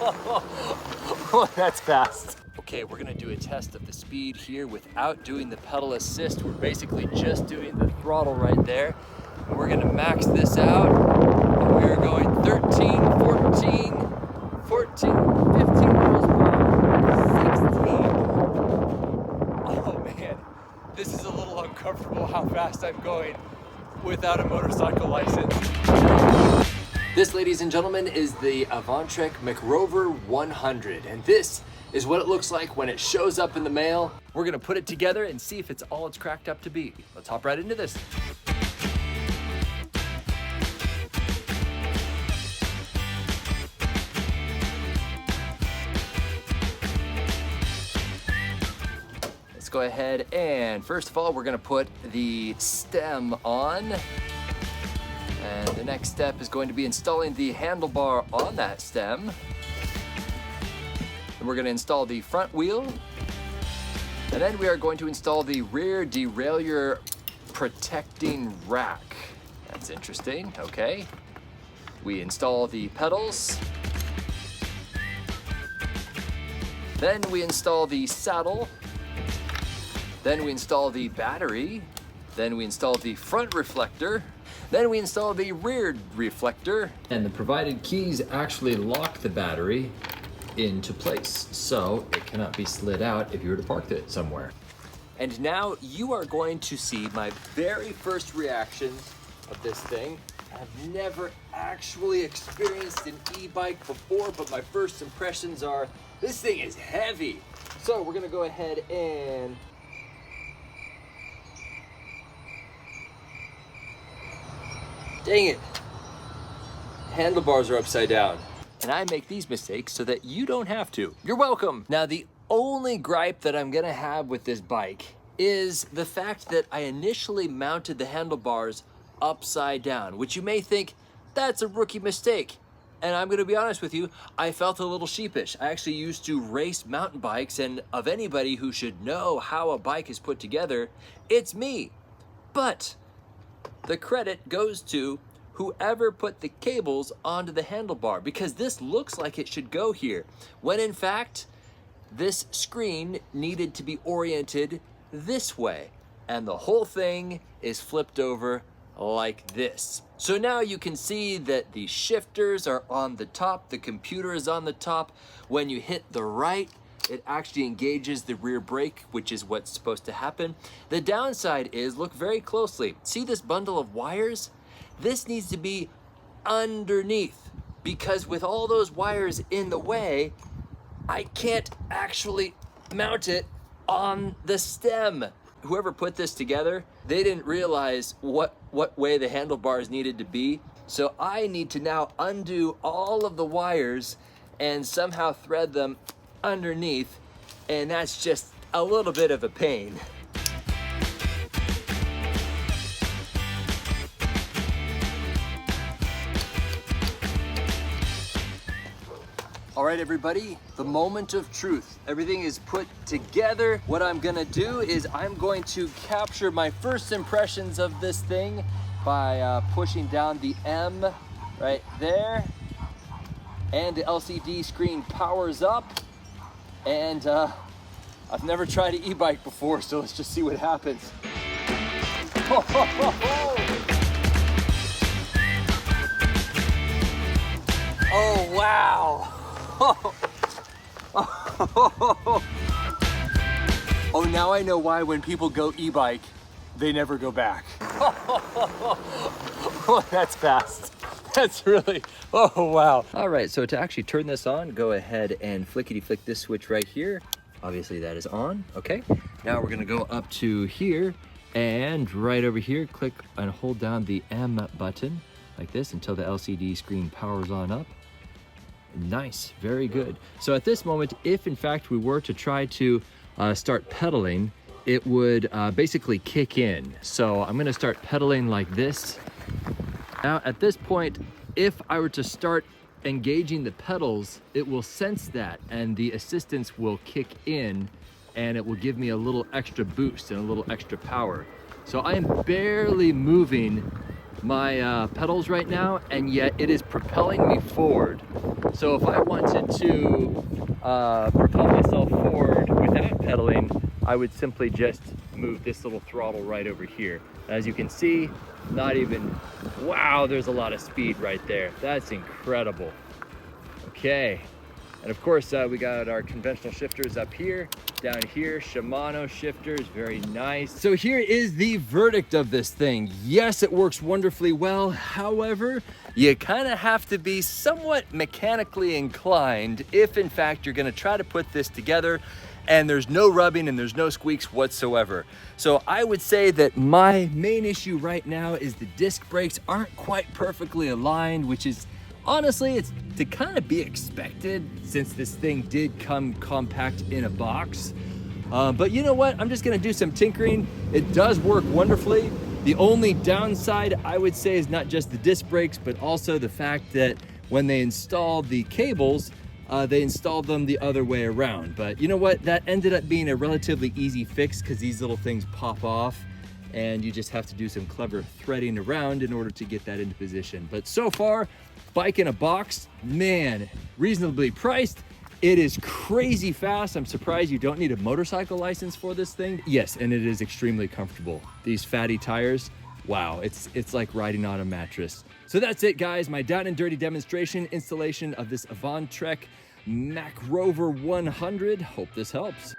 Oh, that's fast. Okay, we're gonna do a test of the speed here without doing the pedal assist. We're basically just doing the throttle right there. And we're gonna max this out. And we're going 13, 14, 14, 15 miles per hour, 16. Oh man, this is a little uncomfortable how fast I'm going without a motorcycle license. This, ladies and gentlemen, is the AVANTREK Macrover 100, and this is what it looks like when it shows up in the mail. We're gonna put it together and see if it's all it's cracked up to be. Let's hop right into this. Let's go ahead and first of all, we're gonna put the stem on. And the next step is going to be installing the handlebar on that stem. And we're going to install the front wheel. And then we are going to install the rear derailleur protecting rack. That's interesting, okay. We install the pedals. Then we install the saddle. Then we install the battery. Then we install the front reflector. Then we install the rear reflector. And the provided keys actually lock the battery into place, so it cannot be slid out if you were to park it somewhere. And now you are going to see my very first reaction of this thing. I've never actually experienced an e-bike before, but my first impressions are, this thing is heavy. So we're gonna go ahead and dang it, handlebars are upside down. And I make these mistakes so that you don't have to. You're welcome. Now, the only gripe that I'm gonna have with this bike is the fact that I initially mounted the handlebars upside down, which you may think, that's a rookie mistake. And I'm gonna be honest with you, I felt a little sheepish. I actually used to race mountain bikes, and of anybody who should know how a bike is put together, it's me. But the credit goes to whoever put the cables onto the handlebar, because this looks like it should go here, when in fact, this screen needed to be oriented this way, and the whole thing is flipped over like this. So now you can see that the shifters are on the top, the computer is on the top. When you hit the right, it actually engages the rear brake, which is what's supposed to happen. The downside is, look very closely. See this bundle of wires? This needs to be underneath, because with all those wires in the way, I can't actually mount it on the stem. Whoever put this together, they didn't realize what way the handlebars needed to be. So I need to now undo all of the wires and somehow thread them underneath, and that's just a little bit of a pain. All right, everybody, the moment of truth. Everything is put together. What I'm gonna do is I'm going to capture my first impressions of this thing by pushing down the M right there, and the LCD screen powers up. And I've never tried an e-bike before, so let's just see what happens. Oh, wow. Oh, now I know why when people go e-bike, they never go back. Oh, that's fast. That's really, oh wow. All right, so to actually turn this on, go ahead and flickety-flick this switch right here. Obviously that is on, okay. Now we're gonna go up to here, and right over here, click and hold down the M button like this until the LCD screen powers on up. Nice, very good. So at this moment, if in fact we were to try to start pedaling, it would basically kick in. So I'm gonna start pedaling like this. Now at this point, if I were to start engaging the pedals, it will sense that and the assistance will kick in and it will give me a little extra boost and a little extra power. So I am barely moving my pedals right now, and yet it is propelling me forward. So if I wanted to propel myself forward without pedaling, I would simply just move this little throttle right over here. As you can see, not even, wow, there's a lot of speed right there. That's incredible. Okay, and of course we got our conventional shifters up here. Down here, Shimano shifters, very nice. So here is the verdict of this thing. Yes, it works wonderfully well. However, you kind of have to be somewhat mechanically inclined if in fact you're gonna try to put this together and there's no rubbing and there's no squeaks whatsoever. So I would say that my main issue right now is the disc brakes aren't quite perfectly aligned, which is honestly, it's to kind of be expected since this thing did come compact in a box. But you know what? I'm just gonna do some tinkering. It does work wonderfully. The only downside I would say is not just the disc brakes, but also the fact that when they installed the cables, they installed them the other way around. But you know what? That ended up being a relatively easy fix because these little things pop off and you just have to do some clever threading around in order to get that into position. But so far, bike in a box, man, reasonably priced. It is crazy fast. I'm surprised you don't need a motorcycle license for this thing. Yes, and it is extremely comfortable. These fatty tires, wow, it's like riding on a mattress. So that's it, guys. My down and dirty demonstration installation of this AVANTRek Macrover 100. Hope this helps.